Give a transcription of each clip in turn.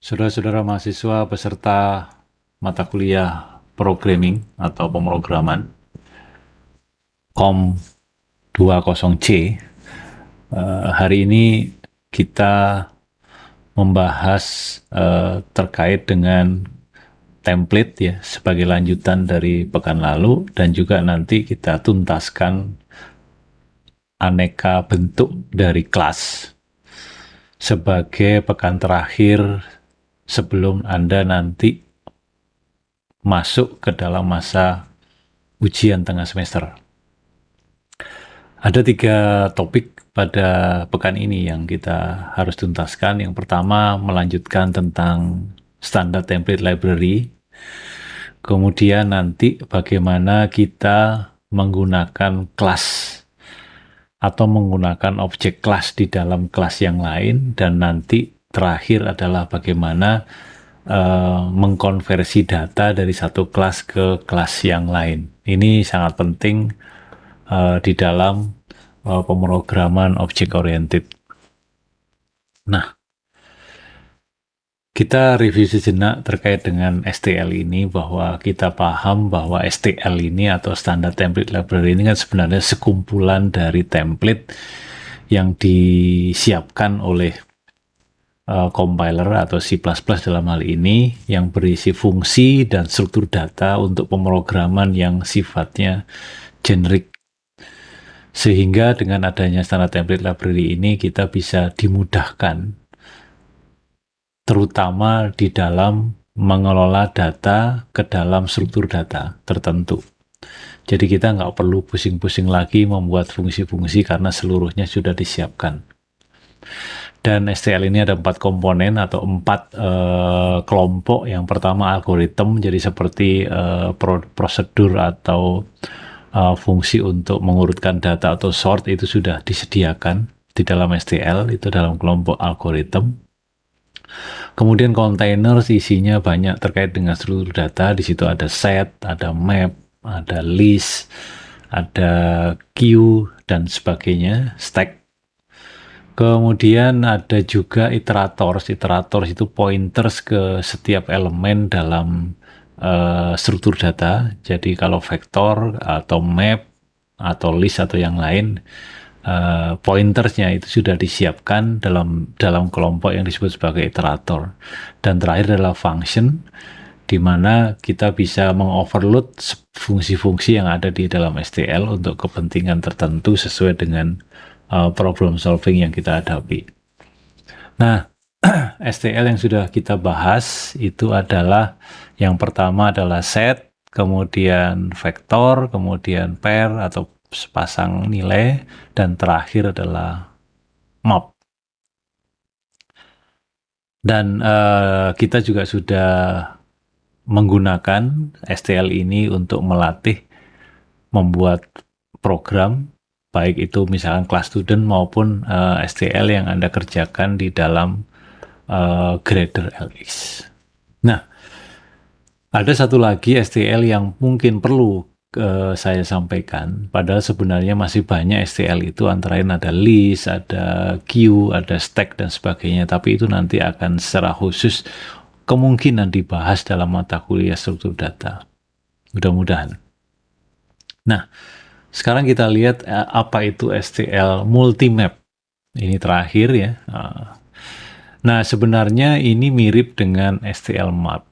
Saudara-saudara mahasiswa peserta mata kuliah programming atau pemrograman COM 20C, hari ini kita membahas terkait dengan template ya sebagai lanjutan dari pekan lalu, dan juga nanti kita tuntaskan aneka bentuk dari kelas sebagai pekan terakhir sebelum Anda nanti masuk ke dalam masa ujian tengah semester. Ada 3 topik pada pekan ini yang kita harus tuntaskan. Yang pertama, melanjutkan tentang standar template library. Kemudian nanti bagaimana kita menggunakan kelas atau menggunakan objek kelas di dalam kelas yang lain. Dan nanti terakhir adalah bagaimana mengkonversi data dari satu kelas ke kelas yang lain. Ini sangat penting di dalam pemrograman object oriented. Nah, kita review sejenak terkait dengan STL ini, bahwa kita paham bahwa STL ini atau Standard Template Library ini kan sebenarnya sekumpulan dari template yang disiapkan oleh compiler atau C++ dalam hal ini, yang berisi fungsi dan struktur data untuk pemrograman yang sifatnya generik. Sehingga dengan adanya standar template library ini kita bisa dimudahkan, terutama di dalam mengelola data ke dalam struktur data tertentu. Jadi kita nggak perlu pusing-pusing lagi membuat fungsi-fungsi karena seluruhnya sudah disiapkan. Dan STL ini ada 4 komponen atau 4 kelompok. Yang pertama algoritma, jadi seperti prosedur atau fungsi untuk mengurutkan data atau sort itu sudah disediakan di dalam STL, itu dalam kelompok algoritma. Kemudian container isinya banyak terkait dengan struktur data. Di situ ada set, ada map, ada list, ada queue dan sebagainya, stack. Kemudian ada juga iterators. Iterators itu pointers ke setiap elemen dalam struktur data. Jadi kalau vektor atau map atau list atau yang lain, pointersnya itu sudah disiapkan dalam kelompok yang disebut sebagai iterator. Dan terakhir adalah function, di mana kita bisa mengoverload fungsi-fungsi yang ada di dalam STL untuk kepentingan tertentu sesuai dengan problem solving yang kita hadapi. Nah, STL yang sudah kita bahas itu adalah, yang pertama adalah set, kemudian vektor, kemudian pair atau sepasang nilai, dan terakhir adalah map. Dan kita juga sudah menggunakan STL ini untuk melatih membuat program, baik itu misalkan kelas student maupun STL yang Anda kerjakan di dalam grader LX. Nah, ada satu lagi STL yang mungkin perlu saya sampaikan, padahal sebenarnya masih banyak STL itu, antara lain ada list, ada queue, ada stack dan sebagainya, tapi itu nanti akan secara khusus kemungkinan dibahas dalam mata kuliah struktur data. Mudah-mudahan. Nah, sekarang kita lihat apa itu STL multimap. Ini terakhir ya. Nah, sebenarnya ini mirip dengan STL map.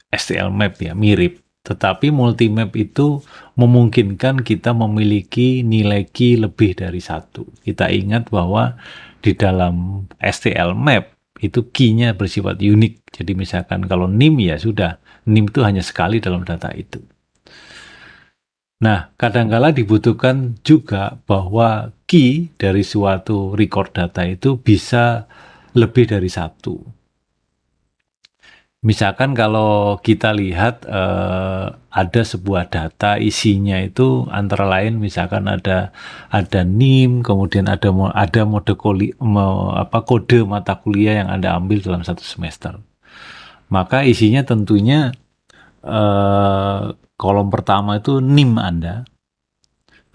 STL map ya, mirip. Tetapi multimap itu memungkinkan kita memiliki nilai key lebih dari 1. Kita ingat bahwa di dalam STL map itu key-nya bersifat unik. Jadi misalkan kalau NIM ya sudah, NIM itu hanya sekali dalam data itu. Nah, kadangkala dibutuhkan juga bahwa key dari suatu record data itu bisa lebih dari 1. Misalkan kalau kita lihat ada sebuah data, isinya itu antara lain misalkan ada NIM, kemudian ada kode mata kuliah yang Anda ambil dalam satu semester. Maka isinya tentunya kolom pertama itu NIM Anda,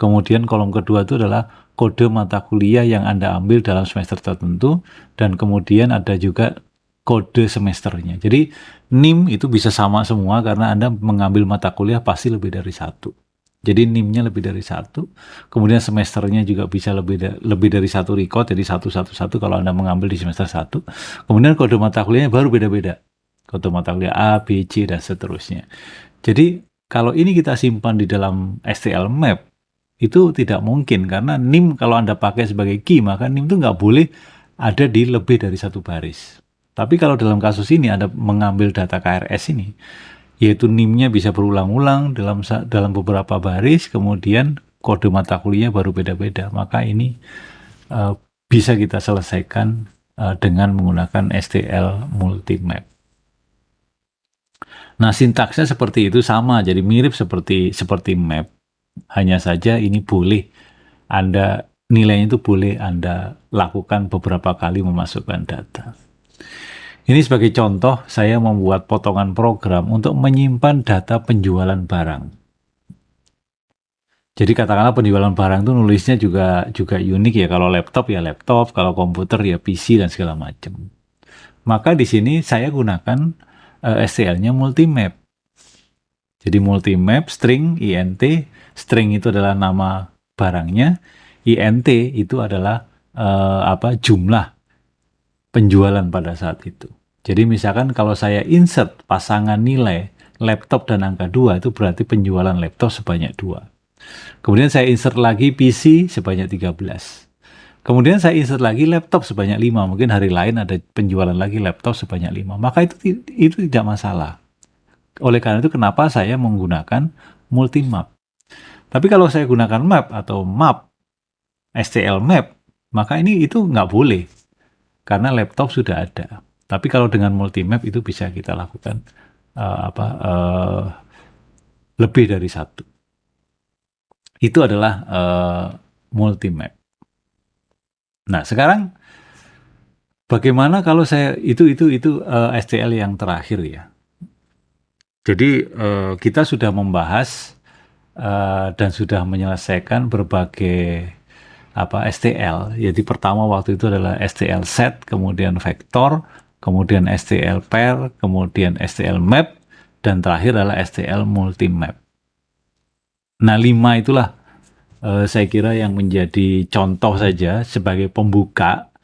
kemudian kolom kedua itu adalah kode mata kuliah yang Anda ambil dalam semester tertentu, dan kemudian ada juga kode semesternya. Jadi NIM itu bisa sama semua karena Anda mengambil mata kuliah pasti lebih dari satu. Jadi NIM-nya lebih dari satu, kemudian semesternya juga bisa lebih dari satu record, jadi 111 kalau Anda mengambil di semester 1. Kemudian kode mata kuliahnya baru beda-beda. Kode mata kuliah A, B, C, dan seterusnya. Jadi kalau ini kita simpan di dalam STL map, itu tidak mungkin karena NIM kalau Anda pakai sebagai key, maka NIM itu nggak boleh ada di lebih dari satu baris. Tapi kalau dalam kasus ini Anda mengambil data KRS ini, yaitu NIM-nya bisa berulang-ulang dalam beberapa baris, kemudian kode mata kuliahnya baru beda-beda, maka ini bisa kita selesaikan dengan menggunakan STL multimap. Nah, sintaksnya seperti itu sama, jadi mirip seperti map. Hanya saja ini boleh nilainya itu boleh Anda lakukan beberapa kali memasukkan data. Ini sebagai contoh, saya membuat potongan program untuk menyimpan data penjualan barang. Jadi katakanlah penjualan barang itu nulisnya juga unik ya. Kalau laptop ya laptop, kalau komputer ya PC dan segala macam. Maka di sini saya gunakan STL-nya multimap. Jadi multimap string int, string itu adalah nama barangnya, int itu adalah jumlah penjualan pada saat itu. Jadi misalkan kalau saya insert pasangan nilai laptop dan angka 2 itu berarti penjualan laptop sebanyak 2. Kemudian saya insert lagi PC sebanyak 13. Kemudian saya insert lagi laptop sebanyak 5. Mungkin hari lain ada penjualan lagi laptop sebanyak 5. Maka itu tidak masalah. Oleh karena itu kenapa saya menggunakan multimap. Tapi kalau saya gunakan map atau map, STL map, maka itu nggak boleh. Karena laptop sudah ada. Tapi kalau dengan multimap itu bisa kita lakukan lebih dari satu. Itu adalah multimap. Nah, sekarang bagaimana kalau saya itu STL yang terakhir ya. Jadi kita sudah membahas dan sudah menyelesaikan berbagai STL. Jadi pertama waktu itu adalah STL set, kemudian vektor, kemudian STL pair, kemudian STL map, dan terakhir adalah STL multimap. Nah, 5 itulah saya kira yang menjadi contoh saja sebagai pembuka.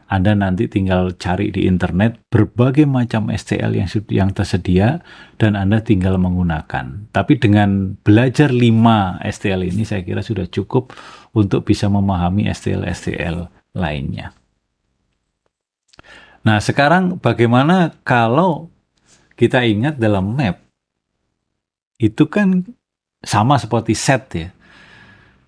Anda nanti tinggal cari di internet berbagai macam STL yang tersedia dan Anda tinggal menggunakan. Tapi dengan belajar 5 STL ini saya kira sudah cukup untuk bisa memahami STL-STL lainnya. Nah, sekarang bagaimana kalau kita ingat dalam map, itu kan sama seperti set ya.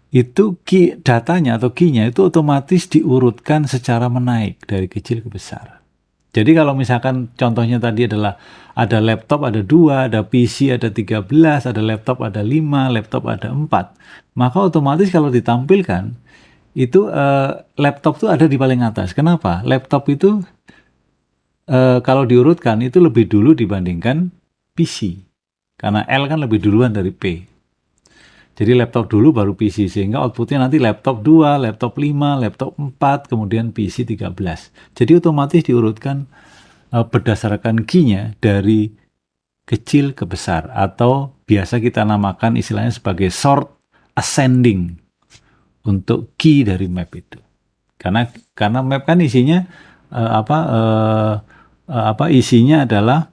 Itu datanya atau key-nya itu otomatis diurutkan secara menaik dari kecil ke besar. Jadi kalau misalkan contohnya tadi adalah ada laptop ada 2, ada PC ada 13, ada laptop ada 5, laptop ada 4, maka otomatis kalau ditampilkan itu laptop itu ada di paling atas. Kenapa? Laptop itu kalau diurutkan itu lebih dulu dibandingkan PC. Karena L kan lebih duluan dari P. Jadi laptop dulu baru PC, sehingga outputnya nanti laptop 2, laptop 5, laptop 4, kemudian PC 13. Jadi otomatis diurutkan berdasarkan key-nya dari kecil ke besar, atau biasa kita namakan istilahnya sebagai sort ascending untuk key dari map itu. Karena map kan isinya isinya adalah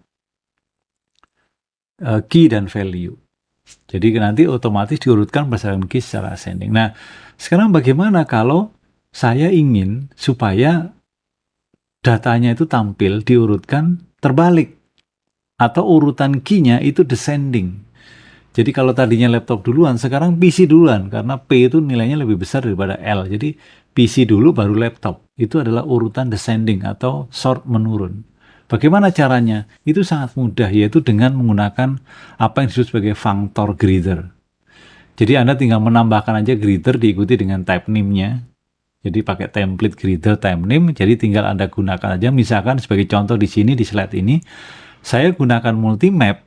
key dan value. Jadi nanti otomatis diurutkan berdasarkan key secara ascending. Nah, sekarang bagaimana kalau saya ingin supaya datanya itu tampil diurutkan terbalik, atau urutan key-nya itu descending. Jadi kalau tadinya laptop duluan, sekarang PC duluan, karena P itu nilainya lebih besar daripada L. Jadi PC dulu baru laptop. Itu adalah urutan descending atau sort menurun. Bagaimana caranya? Itu sangat mudah, yaitu dengan menggunakan apa yang disebut sebagai functor greater. Jadi Anda tinggal menambahkan aja greater diikuti dengan type name-nya. Jadi pakai template greater type name, jadi tinggal Anda gunakan aja. Misalkan sebagai contoh di sini, di slide ini, saya gunakan multimap,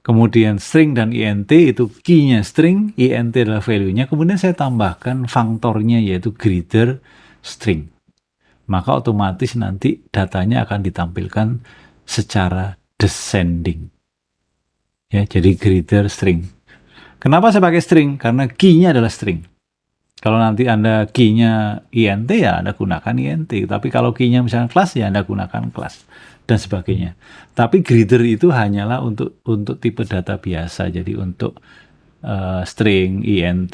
kemudian string dan int itu key-nya string, int adalah value-nya, kemudian saya tambahkan functornya yaitu greater string. maka otomatis nanti datanya akan ditampilkan secara descending. Ya, jadi greater string. Kenapa saya pakai string? Karena key-nya adalah string. Kalau nanti Anda key-nya int, ya Anda gunakan int. Tapi kalau key-nya misalnya class, ya Anda gunakan class. Dan sebagainya. Tapi greater itu hanyalah untuk tipe data biasa. Jadi untuk string, int,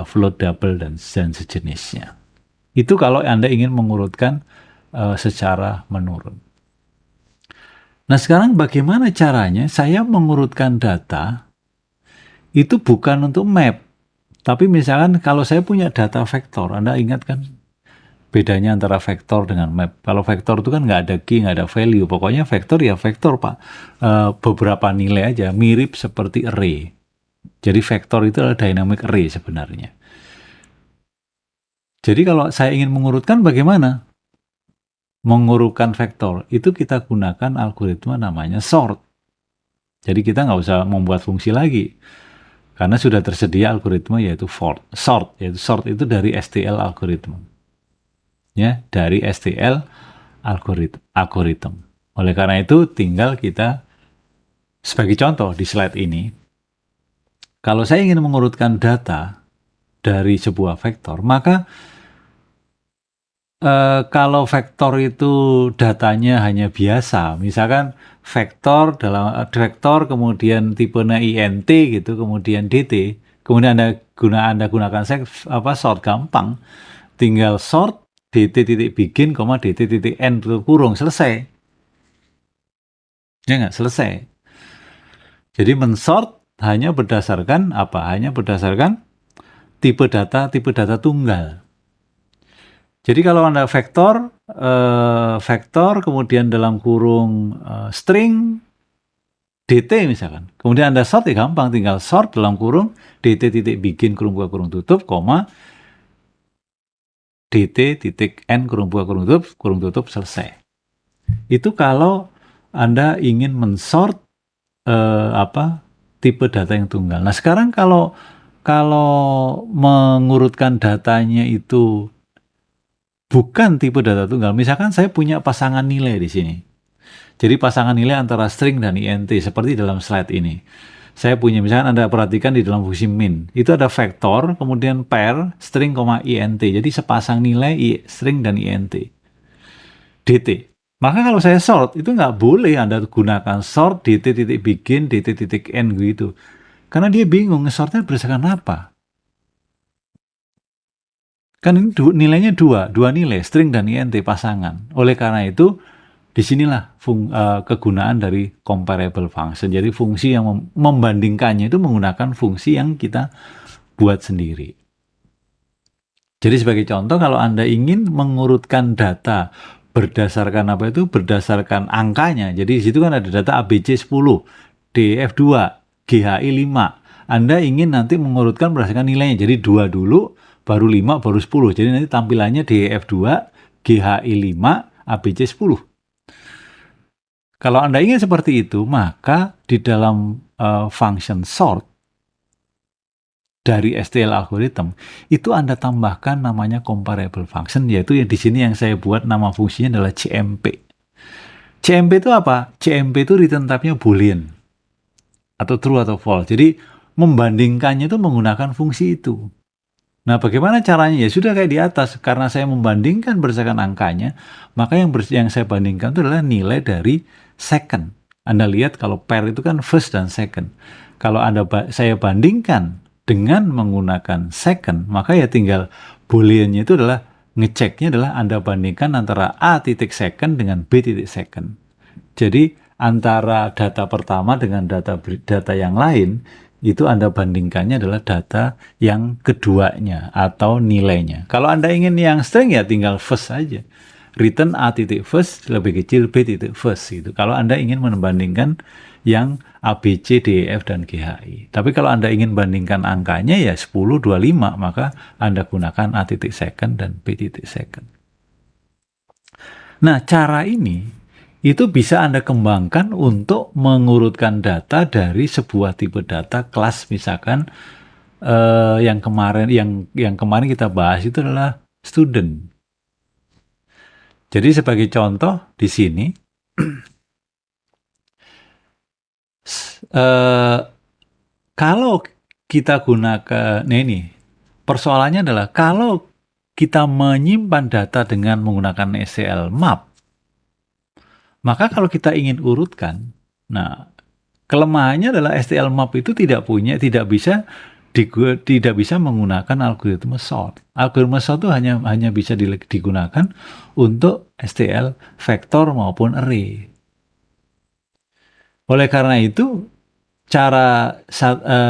float double, dan sejenisnya. Itu kalau Anda ingin mengurutkan secara menurun. Nah, sekarang bagaimana caranya saya mengurutkan data itu bukan untuk map. Tapi misalkan kalau saya punya data vektor, Anda ingat kan bedanya antara vektor dengan map. Kalau vektor itu kan nggak ada key, nggak ada value. Pokoknya vektor ya vektor, Pak. Beberapa nilai aja, mirip seperti array. Jadi vektor itu adalah dynamic array sebenarnya. Jadi kalau saya ingin mengurutkan bagaimana? Mengurutkan vektor, itu kita gunakan algoritma namanya sort. Jadi kita nggak usah membuat fungsi lagi. Karena sudah tersedia algoritma yaitu sort. Yaitu sort itu dari STL algoritma. Ya, dari STL algoritma. Oleh karena itu tinggal kita, sebagai contoh di slide ini, kalau saya ingin mengurutkan data dari sebuah vektor, maka kalau vektor itu datanya hanya biasa, misalkan vektor kemudian tipenya int gitu, kemudian dt, kemudian Anda gunakan sort, gampang, tinggal sort dt titik begin, dt titik end kurung, selesai. Ya nggak? Selesai. Jadi mensort hanya berdasarkan apa? Hanya berdasarkan tipe data tunggal. Jadi kalau Anda vektor kemudian dalam kurung string dt misalkan, kemudian Anda sort, ya gampang, tinggal sort dalam kurung dt titik begin kurung buka kurung tutup, dt titik end kurung buka kurung tutup, selesai. Itu kalau Anda ingin mensort tipe data yang tunggal. Nah, sekarang kalau mengurutkan datanya itu bukan tipe data tunggal. Misalkan saya punya pasangan nilai di sini. Jadi pasangan nilai antara string dan int seperti dalam slide ini. Saya punya, misalkan Anda perhatikan di dalam fungsi min, itu ada vektor, kemudian pair string, int. Jadi sepasang nilai string dan int. dt. Maka kalau saya sort, itu nggak boleh Anda gunakan sort dt titik begin, dt titik end gitu. Karena dia bingung, nge-sortnya berdasarkan apa. Kan ini nilainya dua nilai, string dan int pasangan. Oleh karena itu, disinilah kegunaan dari comparable function. Jadi fungsi yang membandingkannya itu menggunakan fungsi yang kita buat sendiri. Jadi sebagai contoh, kalau Anda ingin mengurutkan data berdasarkan apa itu? Berdasarkan angkanya. Jadi di situ kan ada data ABC 10, DEF 2, GHI 5. Anda ingin nanti mengurutkan berdasarkan nilainya. Jadi 2 dulu, baru 5, baru 10. Jadi nanti tampilannya DEF 2, GHI 5, ABC 10. Kalau Anda ingin seperti itu, maka di dalam function sort dari STL algorithm itu Anda tambahkan namanya comparable function, yaitu di sini yang saya buat nama fungsinya adalah CMP. CMP itu apa? CMP itu return type-nya boolean atau true atau false. Jadi membandingkannya itu menggunakan fungsi itu. Nah, bagaimana caranya? Ya sudah kayak di atas. Karena saya membandingkan berdasarkan angkanya, maka yang saya bandingkan itu adalah nilai dari second. Anda lihat kalau pair itu kan first dan second. Kalau saya bandingkan dengan menggunakan second, maka ya tinggal booleannya itu adalah ngeceknya adalah Anda bandingkan antara A titik second dengan B titik second. Jadi antara data pertama dengan data yang lain, itu Anda bandingkannya adalah data yang keduanya atau nilainya. Kalau Anda ingin yang string ya tinggal first saja. Return A titik first lebih kecil B titik first gitu. Kalau Anda ingin membandingkan yang A, B, C, D, E, F, dan G, H, I. Tapi kalau Anda ingin bandingkan angkanya ya 10, 25, maka Anda gunakan A titik second dan B titik second. Nah, cara ini itu bisa Anda kembangkan untuk mengurutkan data dari sebuah tipe data kelas, misalkan yang kemarin kita bahas itu adalah student. Jadi sebagai contoh di sini, eh, kalau kita gunakan, nah ini persoalannya adalah kalau kita menyimpan data dengan menggunakan SQL map, maka kalau kita ingin urutkan, nah kelemahannya adalah SQL map itu tidak bisa menggunakan algoritma sort. Algoritma sort itu hanya bisa digunakan untuk STL vektor maupun array. Oleh karena itu, salah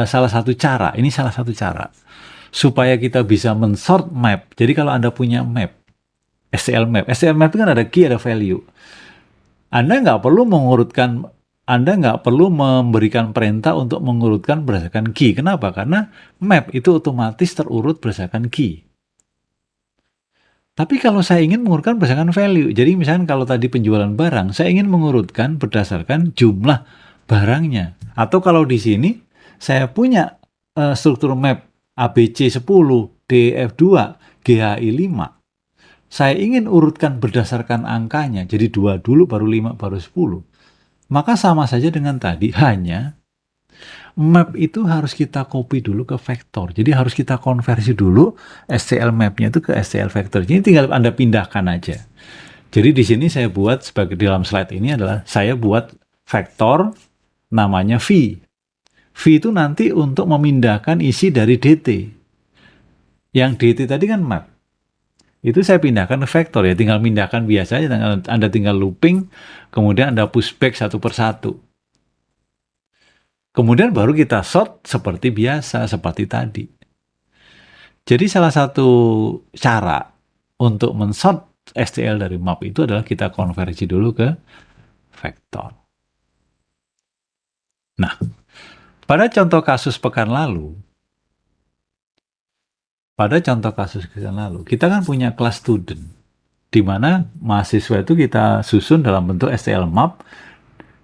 satu cara supaya kita bisa mensort map. Jadi kalau Anda punya map, STL map itu kan ada key, ada value. Anda nggak perlu memberikan perintah untuk mengurutkan berdasarkan key. Kenapa? Karena map itu otomatis terurut berdasarkan key. Tapi kalau saya ingin mengurutkan berdasarkan value, jadi misalnya kalau tadi penjualan barang, saya ingin mengurutkan berdasarkan jumlah barangnya. Atau kalau di sini, saya punya struktur map ABC 10, DF2, GHI 5. Saya ingin urutkan berdasarkan angkanya, jadi 2 dulu, baru 5, baru 10. Maka sama saja dengan tadi, hanya map itu harus kita copy dulu ke vektor. Jadi harus kita konversi dulu STL mapnya itu ke STL vektor. Jadi tinggal Anda pindahkan aja. Jadi di sini saya buat sebagai dalam slide ini adalah saya buat vektor namanya V. V itu nanti untuk memindahkan isi dari DT. Yang DT tadi kan map. Itu saya pindahkan ke vektor ya, tinggal pindahkan biasa aja. Anda tinggal looping, kemudian Anda pushback satu persatu. Kemudian baru kita sort seperti biasa, seperti tadi. Jadi salah satu cara untuk mensort STL dari map itu adalah kita konversi dulu ke vektor. Nah, pada contoh kasus pekan lalu, kita kan punya kelas student, di mana mahasiswa itu kita susun dalam bentuk STL map,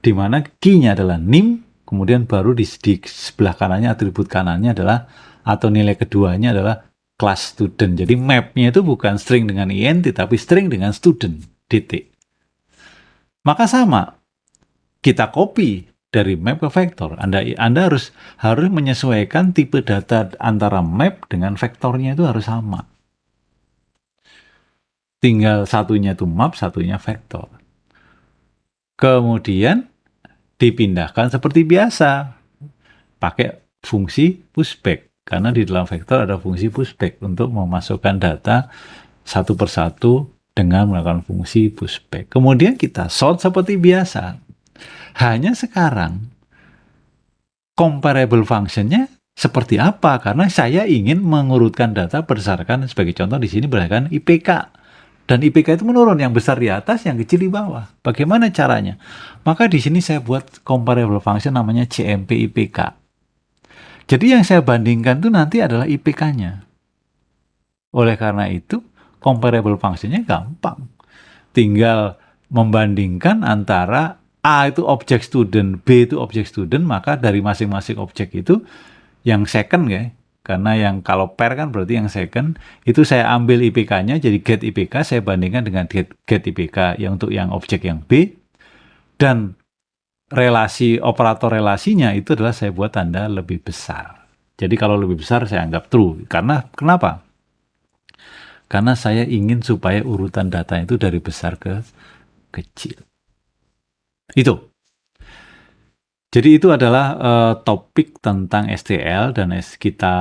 di mana key-nya adalah NIM, kemudian baru di sebelah kanannya, atribut kanannya adalah, atau nilai keduanya adalah class student. Jadi map-nya itu bukan string dengan int, tapi string dengan student, titik. Maka sama, kita copy dari map ke vektor. Anda harus menyesuaikan tipe data antara map dengan vektornya itu harus sama. Tinggal satunya itu map, satunya vektor. Kemudian dipindahkan seperti biasa, pakai fungsi pushback. Karena di dalam vektor ada fungsi pushback untuk memasukkan data satu persatu dengan melakukan fungsi pushback. Kemudian kita sort seperti biasa. Hanya sekarang, comparable function-nya seperti apa? Karena saya ingin mengurutkan data berdasarkan, sebagai contoh di sini berdasarkan IPK. Dan IPK itu menurun, yang besar di atas, yang kecil di bawah. Bagaimana caranya? Maka di sini saya buat comparable function namanya CMP IPK. Jadi yang saya bandingkan itu nanti adalah IPK-nya. Oleh karena itu, comparable function-nya gampang. Tinggal membandingkan antara A itu objek student, B itu objek student, maka dari masing-masing objek itu yang second ya, karena yang kalau pair kan berarti yang second, itu saya ambil IPK-nya, jadi get IPK, saya bandingkan dengan get IPK yang untuk yang objek yang B, dan operator relasinya itu adalah saya buat tanda lebih besar. Jadi kalau lebih besar saya anggap true. Karena kenapa? Karena saya ingin supaya urutan data itu dari besar ke kecil. Itu. Jadi itu adalah topik tentang STL, dan kita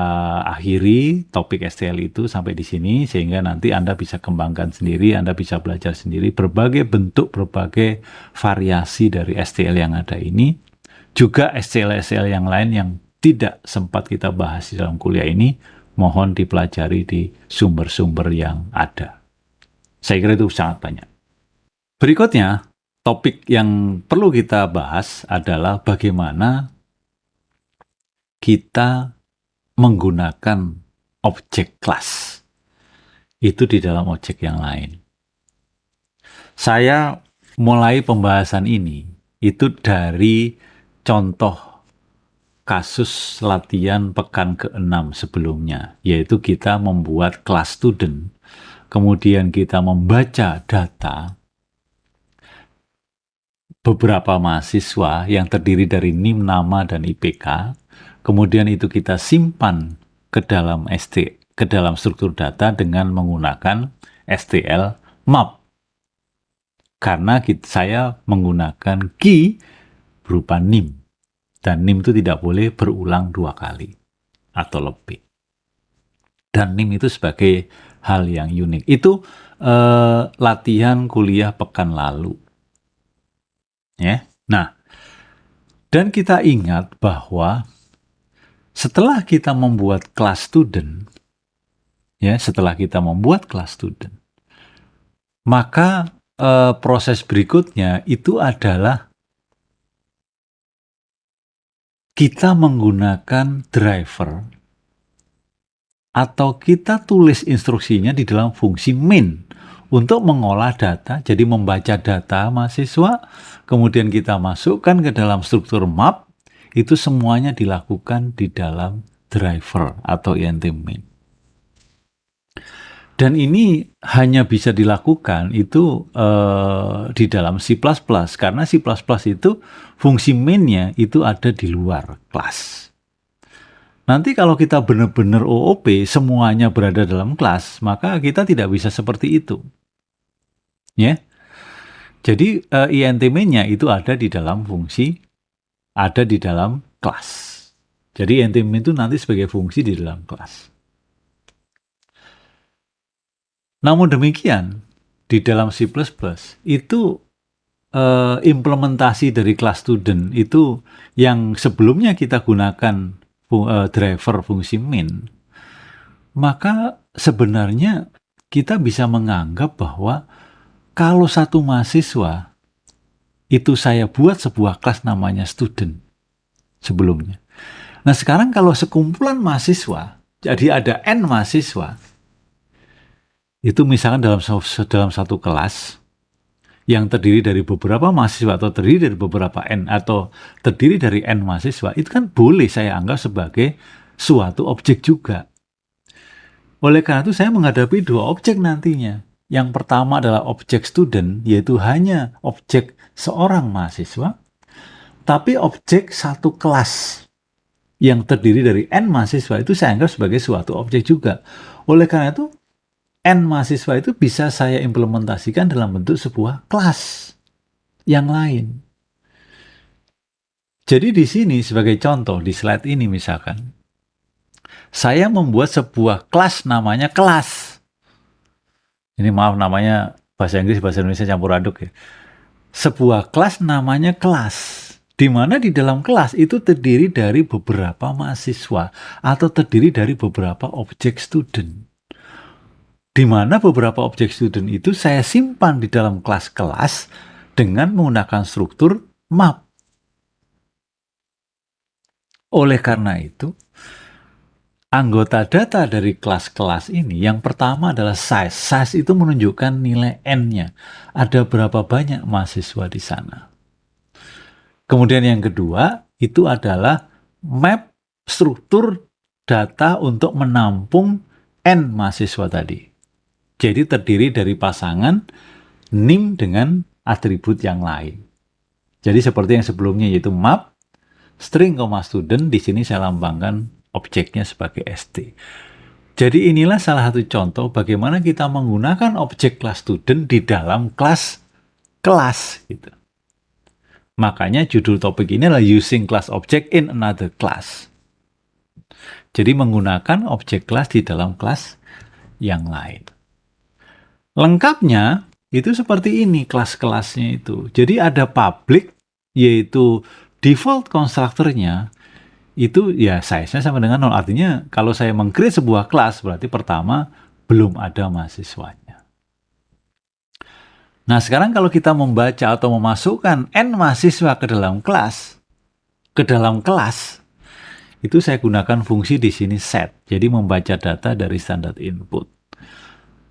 akhiri topik STL itu sampai di sini, sehingga nanti Anda bisa kembangkan sendiri, Anda bisa belajar sendiri berbagai bentuk, berbagai variasi dari STL yang ada ini. Juga STL-STL yang lain yang tidak sempat kita bahas di dalam kuliah ini, mohon dipelajari di sumber-sumber yang ada. Saya kira itu sangat banyak. Berikutnya, topik yang perlu kita bahas adalah bagaimana kita menggunakan objek kelas itu di dalam objek yang lain. Saya mulai pembahasan ini itu dari contoh kasus latihan pekan ke-6 sebelumnya, yaitu kita membuat kelas student kemudian kita membaca data beberapa mahasiswa yang terdiri dari NIM, nama, dan IPK, kemudian itu kita simpan ke dalam ke dalam struktur data dengan menggunakan STL map. Karena saya menggunakan key berupa NIM, dan NIM itu tidak boleh berulang 2 kali atau lebih. Dan NIM itu sebagai hal yang unik. Itu latihan kuliah pekan lalu. Ya. Nah, dan kita ingat bahwa setelah kita membuat kelas student, maka proses berikutnya itu adalah kita menggunakan driver atau kita tulis instruksinya di dalam fungsi main untuk mengolah data, jadi membaca data mahasiswa, kemudian kita masukkan ke dalam struktur map, itu semuanya dilakukan di dalam driver atau INT main. Dan ini hanya bisa dilakukan itu di dalam C++, karena C++ itu fungsi main-nya itu ada di luar kelas. Nanti kalau kita benar-benar OOP, semuanya berada dalam kelas, maka kita tidak bisa seperti itu. Ya. Jadi INT main-nya itu ada di dalam fungsi, ada di dalam kelas. Jadi INT main itu nanti sebagai fungsi di dalam kelas. Namun demikian, di dalam C++ itu implementasi dari kelas student itu yang sebelumnya kita gunakan driver fungsi main, maka sebenarnya kita bisa menganggap bahwa kalau satu mahasiswa itu saya buat sebuah kelas namanya student sebelumnya. Nah sekarang kalau sekumpulan mahasiswa, jadi ada N mahasiswa, itu misalkan dalam satu kelas yang terdiri dari beberapa mahasiswa atau terdiri dari beberapa N atau terdiri dari N mahasiswa, itu kan boleh saya anggap sebagai suatu objek juga. Oleh karena itu saya menghadapi 2 objek nantinya. Yang pertama adalah objek student, yaitu hanya objek seorang mahasiswa, tapi objek satu kelas yang terdiri dari N mahasiswa itu saya anggap sebagai suatu objek juga. Oleh karena itu, N mahasiswa itu bisa saya implementasikan dalam bentuk sebuah kelas yang lain. Jadi di sini sebagai contoh di slide ini misalkan, saya membuat sebuah kelas namanya kelas. Ini maaf namanya bahasa Inggris, bahasa Indonesia campur aduk ya. Sebuah kelas namanya kelas. Di mana di dalam kelas itu terdiri dari beberapa mahasiswa atau terdiri dari beberapa objek student. Di mana beberapa objek student itu saya simpan di dalam kelas-kelas dengan menggunakan struktur map. Oleh karena itu, anggota data dari kelas-kelas ini yang pertama adalah size. Size itu menunjukkan nilai N-nya. Ada berapa banyak mahasiswa di sana. Kemudian yang kedua, itu adalah map struktur data untuk menampung N mahasiswa tadi. Jadi terdiri dari pasangan NIM dengan atribut yang lain. Jadi seperti yang sebelumnya yaitu map, string, student, di sini saya lambangkan objeknya sebagai ST. Jadi inilah salah satu contoh bagaimana kita menggunakan objek kelas student di dalam kelas gitu. Makanya judul topik ini adalah using class object in another class. Jadi menggunakan objek kelas di dalam kelas yang lain. Lengkapnya itu seperti ini kelas-kelasnya itu. Jadi ada public, yaitu default constructor-nya itu ya size-nya sama dengan 0. Artinya kalau saya meng-create sebuah kelas berarti pertama belum ada mahasiswanya. Nah sekarang kalau kita membaca atau memasukkan N mahasiswa ke dalam kelas, itu saya gunakan fungsi di sini set. Jadi membaca data dari standar input.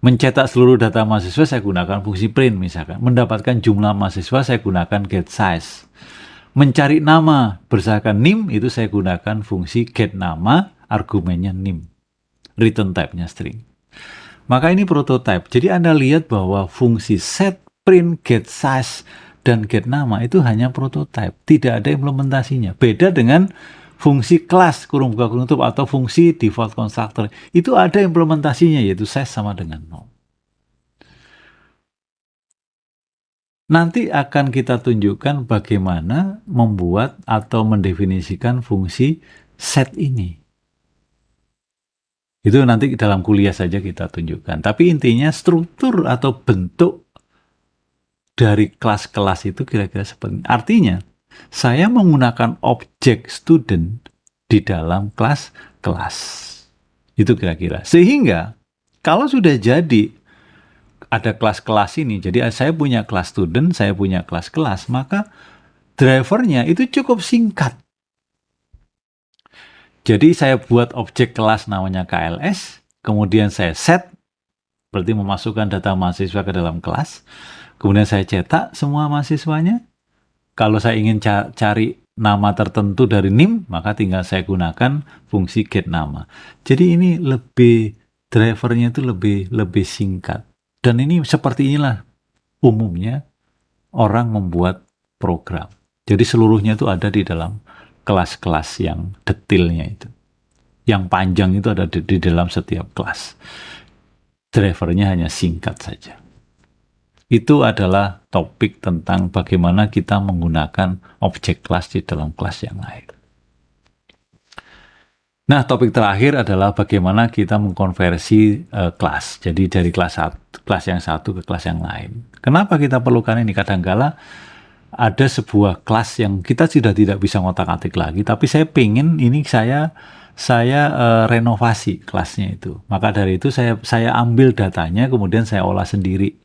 Mencetak seluruh data mahasiswa saya gunakan fungsi print misalkan. Mendapatkan jumlah mahasiswa saya gunakan get size. Mencari nama berdasarkan NIM itu saya gunakan fungsi get nama, argumennya NIM. Return type-nya string. Maka ini prototype. Jadi Anda lihat bahwa fungsi set, print, get size, dan get nama itu hanya prototype. Tidak ada implementasinya. Beda dengan fungsi kelas kurung buka kurung tutup atau fungsi default constructor. Itu ada implementasinya, yaitu size sama dengan 0. Nanti akan kita tunjukkan bagaimana membuat atau mendefinisikan fungsi set ini. Itu nanti dalam kuliah saja kita tunjukkan. Tapi intinya struktur atau bentuk dari kelas-kelas itu kira-kira seperti ini. Artinya, saya menggunakan objek student di dalam kelas-kelas. Itu kira-kira. Sehingga, kalau sudah jadi ada kelas-kelas ini, jadi saya punya kelas student, saya punya kelas-kelas, maka drivernya itu cukup singkat. Jadi saya buat objek kelas namanya KLS, kemudian saya set, berarti memasukkan data mahasiswa ke dalam kelas, kemudian saya cetak semua mahasiswanya. Kalau saya ingin cari nama tertentu dari NIM, maka tinggal saya gunakan fungsi get nama. Jadi ini drivernya itu lebih singkat. Dan ini seperti inilah umumnya orang membuat program. Jadi seluruhnya itu ada di dalam kelas-kelas yang detailnya itu. Yang panjang itu ada di dalam setiap kelas. Drivernya hanya singkat saja. Itu adalah topik tentang bagaimana kita menggunakan objek kelas di dalam kelas yang lain. Nah, topik terakhir adalah bagaimana kita mengkonversi kelas. Jadi dari kelas yang satu ke kelas yang lain. Kenapa kita perlukan ini? Kadangkala ada sebuah kelas yang kita sudah tidak bisa ngotak-atik lagi, tapi saya pengen ini saya renovasi kelasnya itu. Maka dari itu saya ambil datanya, kemudian saya olah sendiri.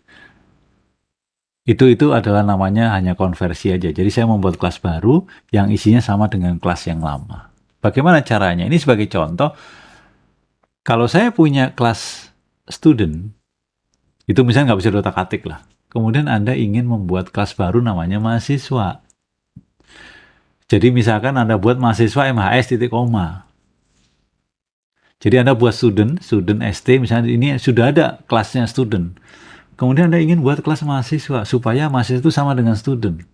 Itu adalah namanya hanya konversi aja. Jadi saya membuat kelas baru yang isinya sama dengan kelas yang lama. Bagaimana caranya? Ini sebagai contoh, kalau saya punya kelas student, itu misalnya nggak bisa diotak-atik lah. Kemudian Anda ingin membuat kelas baru namanya mahasiswa. Jadi misalkan Anda buat mahasiswa MHS titik koma. Jadi Anda buat student ST, misalnya ini sudah ada kelasnya student. Kemudian Anda ingin buat kelas mahasiswa, supaya mahasiswa itu sama dengan student.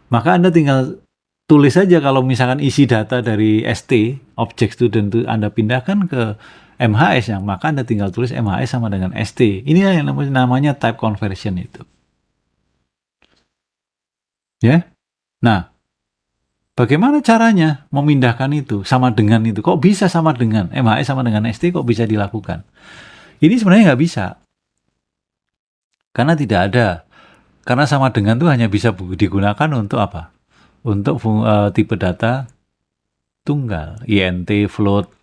Maka Anda tinggal tulis saja kalau misalkan isi data dari ST, objek student itu Anda pindahkan ke MHS yang, maka Anda tinggal tulis MHS sama dengan ST. Ini yang namanya type conversion itu. Ya. Nah, bagaimana caranya memindahkan itu sama dengan itu? Kok bisa sama dengan MHS sama dengan ST, kok bisa dilakukan? Ini sebenarnya nggak bisa. Karena tidak ada. Karena sama dengan itu hanya bisa digunakan untuk apa? Untuk tipe data tunggal, int, float,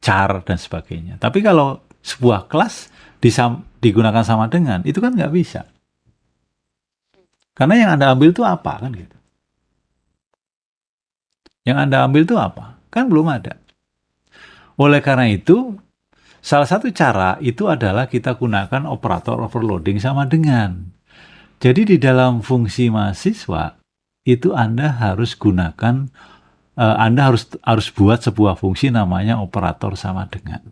char, dan sebagainya. Tapi kalau sebuah kelas digunakan sama dengan, itu kan nggak bisa. Karena yang Anda ambil itu apa? Kan gitu. Yang Anda ambil itu apa? Kan belum ada. Oleh karena itu, salah satu cara itu adalah kita gunakan operator overloading sama dengan. Jadi di dalam fungsi mahasiswa, itu Anda harus gunakan, Anda harus buat sebuah fungsi namanya operator sama dengan.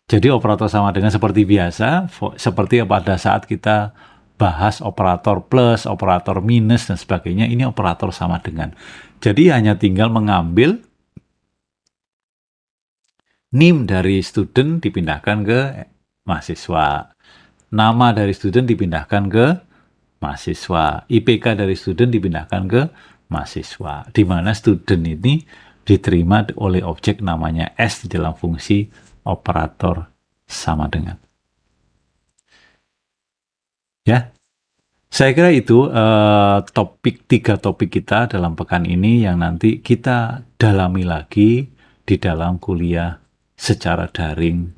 Jadi operator sama dengan seperti biasa, seperti pada saat kita bahas operator plus, operator minus, dan sebagainya, ini operator sama dengan. Jadi hanya tinggal mengambil NIM dari student dipindahkan ke mahasiswa, nama dari student dipindahkan ke mahasiswa, IPK dari student dipindahkan ke mahasiswa, di mana student ini diterima oleh objek namanya S di dalam fungsi operator sama dengan. Ya, saya kira itu tiga topik kita dalam pekan ini yang nanti kita dalami lagi di dalam kuliah secara daring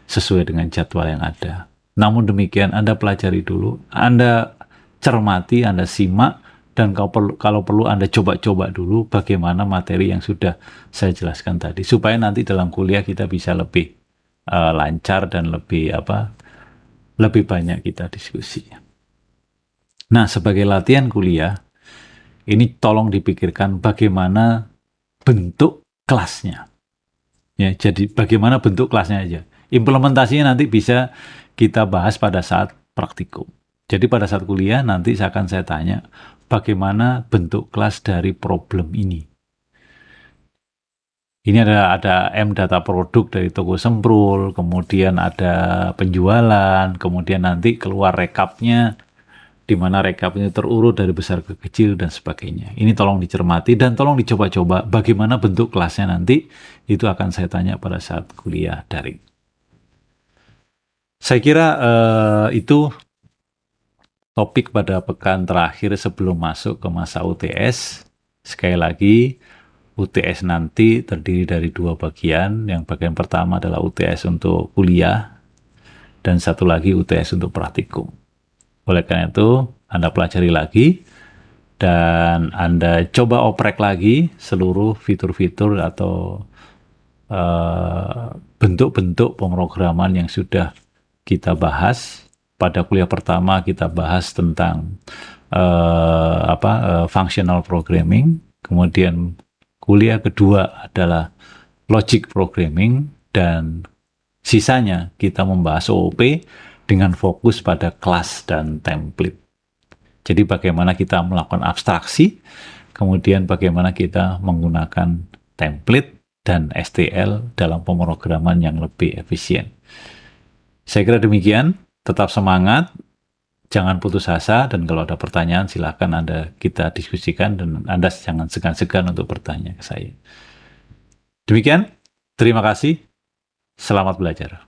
sesuai dengan jadwal yang ada. Namun demikian, Anda pelajari dulu, Anda cermati, Anda simak, dan kalau perlu Anda coba-coba dulu bagaimana materi yang sudah saya jelaskan tadi, supaya nanti dalam kuliah kita bisa lebih lancar dan lebih banyak kita diskusi. Nah, sebagai latihan kuliah, ini tolong dipikirkan bagaimana bentuk kelasnya. Ya, jadi bagaimana bentuk kelasnya aja. Implementasinya nanti bisa kita bahas pada saat praktikum. Jadi pada saat kuliah nanti saya tanya bagaimana bentuk kelas dari problem ini. Ini ada M data produk dari toko Semprul, kemudian ada penjualan, kemudian nanti keluar rekapnya, di mana rekapnya terurut dari besar ke kecil dan sebagainya. Ini tolong dicermati dan tolong dicoba-coba bagaimana bentuk kelasnya nanti, itu akan saya tanya pada saat kuliah daring. Saya kira itu topik pada pekan terakhir sebelum masuk ke masa UTS. Sekali lagi, UTS nanti terdiri dari 2 bagian. Yang bagian pertama adalah UTS untuk kuliah, dan satu lagi UTS untuk praktikum. Oleh karena itu, Anda pelajari lagi, dan Anda coba oprek lagi seluruh fitur-fitur atau bentuk-bentuk pemrograman yang sudah kita bahas. Pada kuliah pertama kita bahas tentang functional programming, kemudian kuliah kedua adalah logic programming, dan sisanya kita membahas OOP dengan fokus pada kelas dan template. Jadi bagaimana kita melakukan abstraksi, kemudian bagaimana kita menggunakan template dan STL dalam pemrograman yang lebih efisien. Saya kira demikian, tetap semangat, jangan putus asa, dan kalau ada pertanyaan silakan kita diskusikan, dan Anda jangan segan-segan untuk bertanya ke saya. Demikian, terima kasih, selamat belajar.